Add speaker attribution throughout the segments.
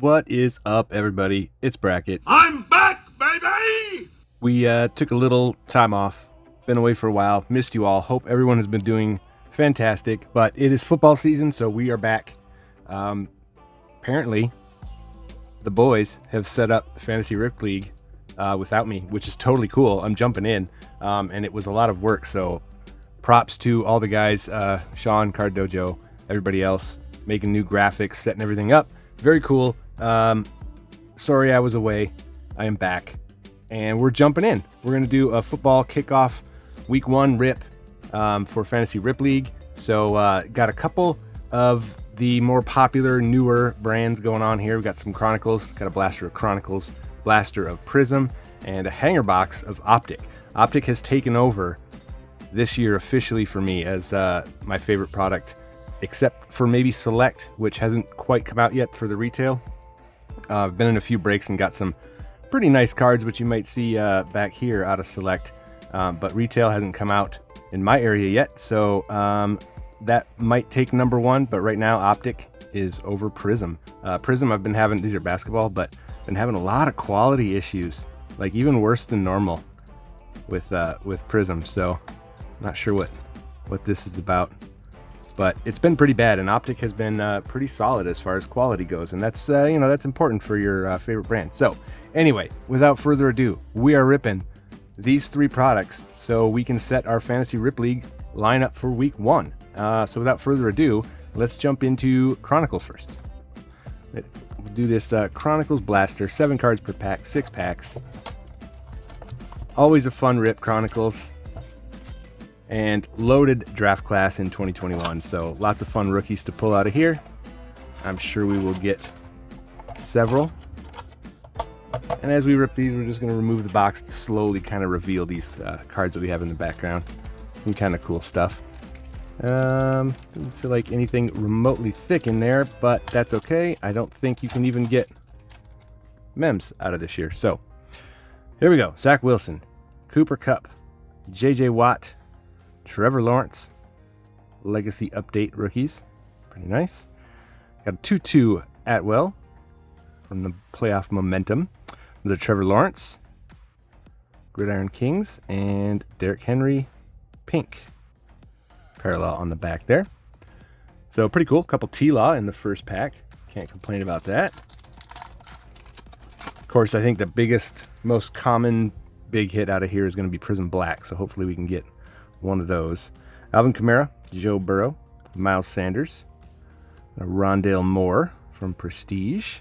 Speaker 1: What is up, everybody? It's Bracket.
Speaker 2: I'm back, baby!
Speaker 1: We took a little time off, been away for a while, missed you all. Hope everyone has been doing fantastic, but it is football season, so we are back. Apparently, the boys have set up Fantasy Rip League without me, which is totally cool. I'm jumping in, and it was a lot of work, so props to all the guys, Sean, Card Dojo, everybody else, making new graphics, setting everything up. Very cool. Sorry I was away. I am back, and we're jumping in. We're going to do a football kickoff week 1 rip for Fantasy Rip League. So got a couple of the more popular, newer brands going on here. We got some Chronicles, got a Blaster of Chronicles, Blaster of Prism, and a hanger box of Optic. Optic has taken over this year officially for me as my favorite product, except for maybe Select, which hasn't quite come out yet for the retail. I've been in a few breaks and got some pretty nice cards, which you might see back here out of Select, but retail hasn't come out in my area yet, so that might take number 1, but right now Optic is over Prism. Prism, I've been having, these are basketball, but been having a lot of quality issues, like even worse than normal with Prism, so not sure what this is about. But it's been pretty bad, and Optic has been pretty solid as far as quality goes, and that's that's important for your favorite brand. So anyway, without further ado, we are ripping these 3 products so we can set our Fantasy Rip League lineup for week 1. So without further ado, let's jump into Chronicles first. We'll do this Chronicles Blaster, 7 cards per pack, 6 packs. Always a fun rip, Chronicles. And loaded draft class in 2021, so lots of fun rookies to pull out of here. I'm sure we will get several. And as we rip these, we're just going to remove the box to slowly kind of reveal these cards that we have in the background. Some kind of cool stuff. Doesn't feel like anything remotely thick in there, but that's okay. I don't think you can even get mems out of this year. So here we go. Zach Wilson, Cooper Kupp, JJ Watt, Trevor Lawrence, Legacy Update rookies. Pretty nice. Got a 2-2 Atwell from the playoff momentum. The Trevor Lawrence, Gridiron Kings, and Derrick Henry pink. Parallel on the back there. So pretty cool. Couple T-Law in the first pack. Can't complain about that. Of course, I think the biggest, most common big hit out of here is going to be Prism Black. So hopefully we can get one of those. Alvin Kamara, Joe Burrow, Miles Sanders, Rondale Moore from Prestige,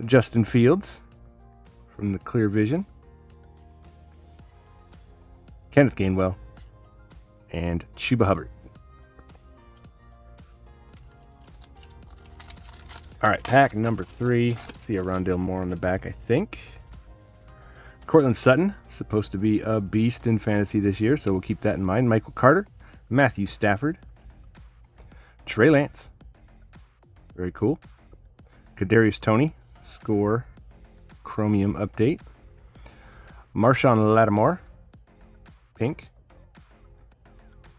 Speaker 1: Justin Fields from the Clear Vision, Kenneth Gainwell, and Chuba Hubbard. All right, pack number 3. See a Rondale Moore on the back, I think. Cortland Sutton, supposed to be a beast in fantasy this year, so we'll keep that in mind. Michael Carter, Matthew Stafford, Trey Lance, very cool. Kadarius Toney, score chromium update. Marshawn Lattimore, pink,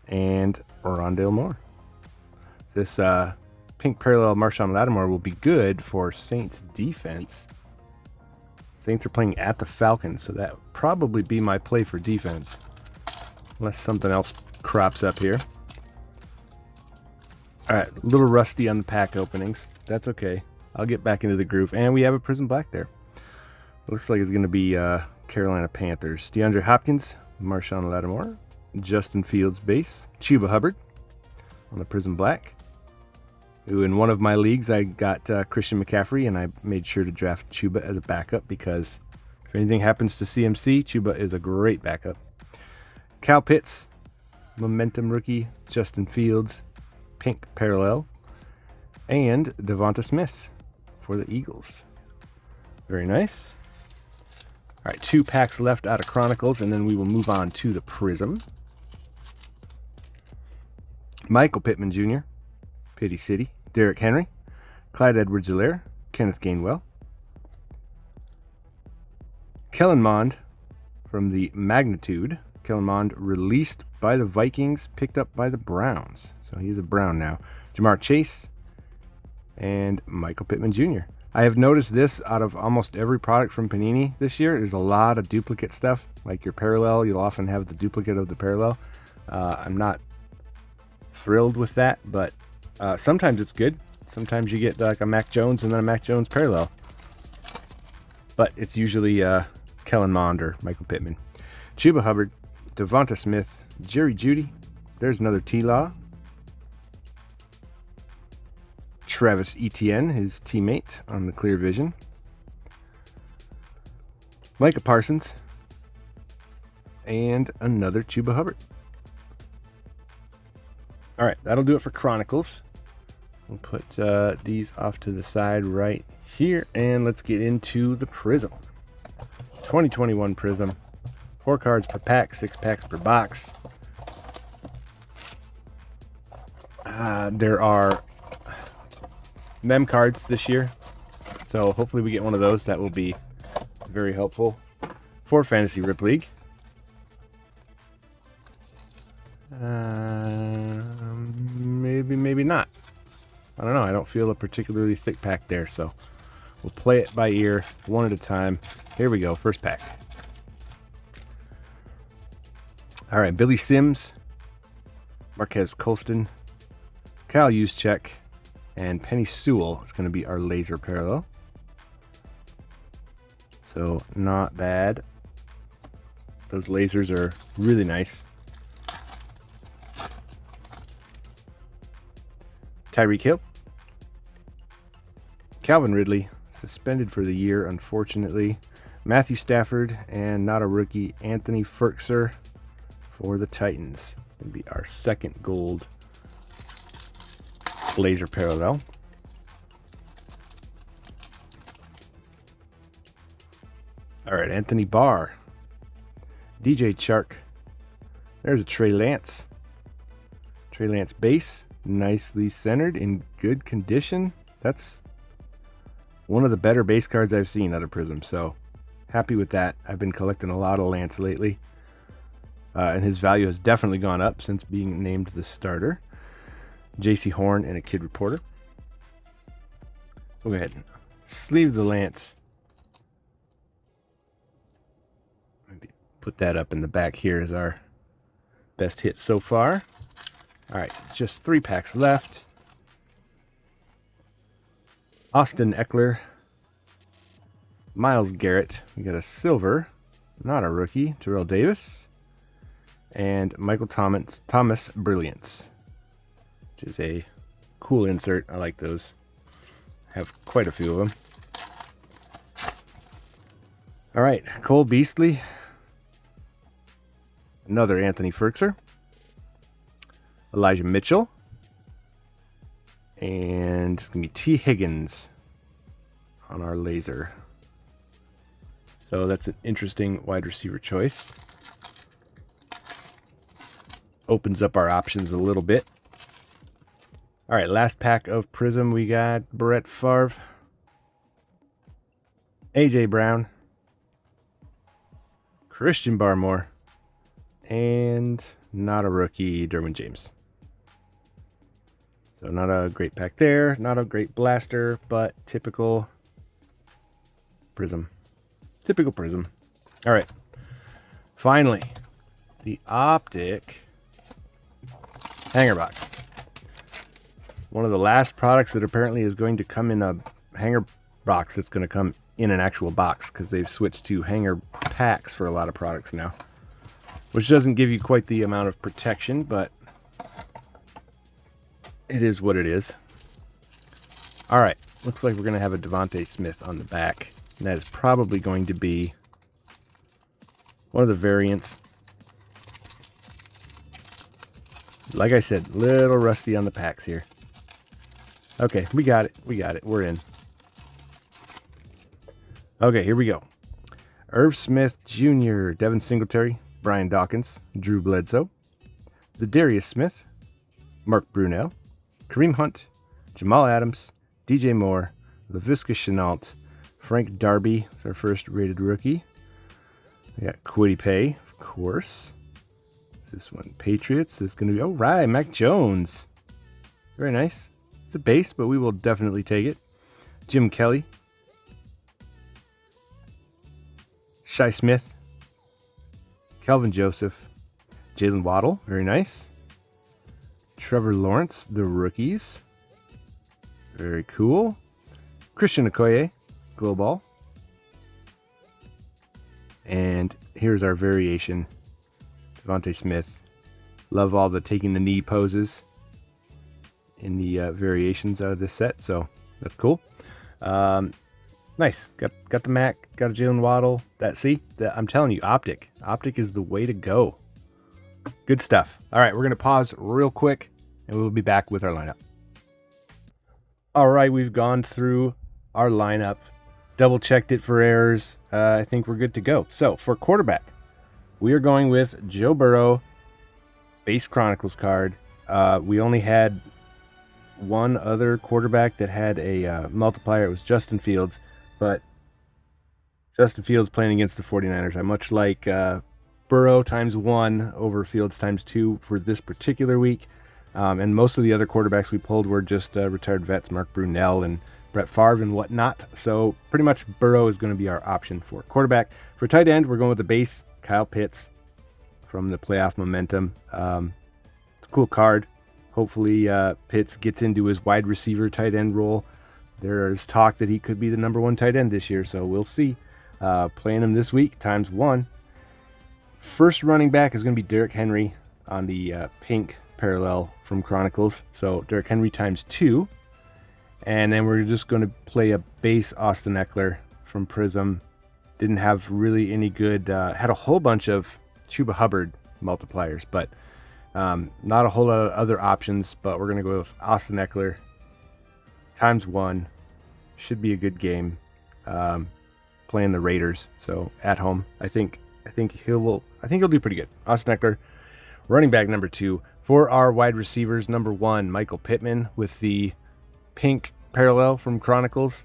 Speaker 1: and Rondale Moore. This pink parallel Marshawn Lattimore will be good for Saints defense. Saints are playing at the Falcons, so that would probably be my play for defense. Unless something else crops up here. Alright, a little rusty on the pack openings. That's okay. I'll get back into the groove. And we have a Prism Black there. Looks like it's going to be Carolina Panthers. DeAndre Hopkins, Marshawn Lattimore, Justin Fields base, Chuba Hubbard on the Prism Black. Who in one of my leagues I got Christian McCaffrey, and I made sure to draft Chuba as a backup because if anything happens to CMC, Chuba is a great backup. Cal Pitts, momentum rookie, Justin Fields, pink parallel, and Devonta Smith for the Eagles. Very nice. All right, 2 packs left out of Chronicles, and then we will move on to the Prism. Michael Pittman Jr., Pity City, Derrick Henry, Clyde Edwards-Helaire, Kenneth Gainwell, Kellen Mond from the Magnitude. Kellen Mond released by the Vikings, picked up by the Browns. So he's a Brown now. Jamar Chase, and Michael Pittman Jr. I have noticed this out of almost every product from Panini this year. There's a lot of duplicate stuff. Like your parallel, you'll often have the duplicate of the parallel. I'm not thrilled with that, but sometimes it's good. Sometimes you get like a Mac Jones and then a Mac Jones parallel. But it's usually Kellen Mond or Michael Pittman. Chuba Hubbard, Devonta Smith, Jerry Jeudy. There's another T-Law. Travis Etienne, his teammate on the Clear Vision. Micah Parsons. And another Chuba Hubbard. All right, that'll do it for Chronicles. We'll put these off to the side right here, and let's get into the Prism. 2021 Prism. 4 cards per pack, 6 packs per box. There are mem cards this year, so hopefully we get one of those. That will be very helpful for Fantasy Rip League. Maybe not. I don't know. I don't feel a particularly thick pack there, so we'll play it by ear, one at a time. Here we go, first pack. All right, Billy Sims, Marquez Colston, Kyle Juszczyk, and Penny Sewell is going to be our laser parallel. So not bad. Those lasers are really nice. Tyreek Hill. Calvin Ridley, suspended for the year, unfortunately. Matthew Stafford, and not a rookie, Anthony Ferkser for the Titans. It'll be our second gold laser parallel. All right, Anthony Barr. DJ Chark. There's a Trey Lance. Trey Lance base. Nicely centered, in good condition. That's one of the better base cards I've seen out of Prism, so happy with that. I've been collecting a lot of Lance lately, and his value has definitely gone up since being named the starter. J.C. Horn and a Kid Reporter. So go ahead and sleeve the Lance. Maybe put that up in the back here as our best hit so far. All right, just 3 packs left. Austin Eckler. Myles Garrett. We got a silver, not a rookie, Terrell Davis. And Michael Thomas Brilliance, which is a cool insert. I like those. I have quite a few of them. All right, Cole Beasley. Another Anthony Ferkser. Elijah Mitchell. And it's going to be T. Higgins on our laser. So that's an interesting wide receiver choice. Opens up our options a little bit. All right, last pack of Prism. We got Brett Favre, A.J. Brown, Christian Barmore, and not a rookie, Derwin James. So not a great pack there, not a great blaster, but typical Prism. Typical Prism. All right. Finally, the Optic hanger box. One of the last products that apparently is going to come in a hanger box that's going to come in an actual box, because they've switched to hanger packs for a lot of products now, which doesn't give you quite the amount of protection, but it is what it is. All right, looks like we're going to have a Devonta Smith on the back, and that is probably going to be one of the variants. Like I said, little rusty on the packs here. Okay, we got it. We got it. We're in. Okay, here we go. Irv Smith Jr., Devin Singletary, Brian Dawkins, Drew Bledsoe, Zadarius Smith, Mark Brunell, Kareem Hunt, Jamal Adams, DJ Moore, Laviska Shenault, Frank Darby is our first rated rookie. We got Kwity Paye, of course. This one, Patriots. This is going to be, all right, Mac Jones. Very nice. It's a base, but we will definitely take it. Jim Kelly. Shai Smith. Kelvin Joseph. Jalen Waddle, very nice. Trevor Lawrence, the rookies. Very cool. Christian Okoye, glow ball. And here's our variation. Devontae Smith. Love all the taking the knee poses in the variations out of this set, so that's cool. Nice. Got the Mac, got a Jalen Waddle. I'm telling you, Optic is the way to go. Good stuff. All right, we're gonna pause real quick, and we'll be back with our lineup. All right, we've gone through our lineup, double checked it for errors. I think we're good to go. So for quarterback, we are going with Joe Burrow, base Chronicles card. We only had one other quarterback that had a multiplier. It was Justin Fields, but Justin Fields playing against the 49ers. I much like Burrow times 1 over Fields times 2 for this particular week. And most of the other quarterbacks we pulled were just retired vets, Mark Brunell and Brett Favre and whatnot. So pretty much Burrow is going to be our option for quarterback. For tight end, we're going with the base, Kyle Pitts from the playoff momentum. It's a cool card. Hopefully Pitts gets into his wide receiver tight end role. There's talk that he could be the #1 tight end this year, so we'll see. Playing him this week, times 1. First running back is going to be Derrick Henry on the pink parallel from Chronicles. So Derrick Henry times 2. And then we're just going to play a base Austin Eckler from Prism. Didn't have really any good, had a whole bunch of Chuba Hubbard multipliers, but not a whole lot of other options. But we're going to go with Austin Eckler times 1. Should be a good game. Playing the Raiders, so at home. I think he'll do pretty good. Austin Eckler, running back number 2. For our wide receivers, number 1, Michael Pittman with the pink parallel from Chronicles.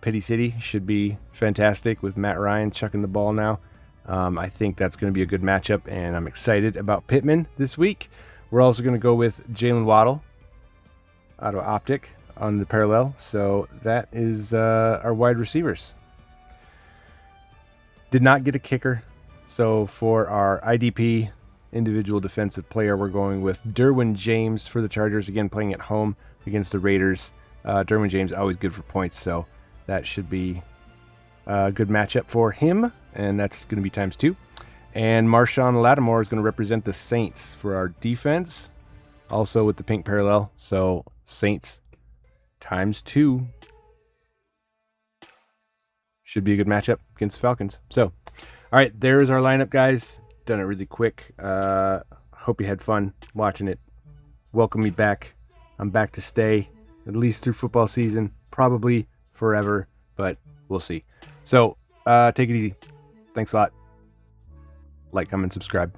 Speaker 1: Pity City should be fantastic with Matt Ryan chucking the ball now. I think that's going to be a good matchup, and I'm excited about Pittman this week. We're also going to go with Jalen Waddle out of Optic on the parallel. So that is our wide receivers. Did not get a kicker. So for our IDP, individual defensive player, we're going with Derwin James for the Chargers. Again, playing at home against the Raiders. Derwin James always good for points, so that should be a good matchup for him, and that's going to be times 2. And Marshawn Lattimore is going to represent the Saints for our defense, also with the pink parallel. So Saints times 2 should be a good matchup against the Falcons. So, all right, there's our lineup, guys. Done it really quick. Hope you had fun watching it. Welcome me back. I'm back to stay at least through football season, probably forever, but we'll see. So take it easy. Thanks a lot. Like, comment, subscribe.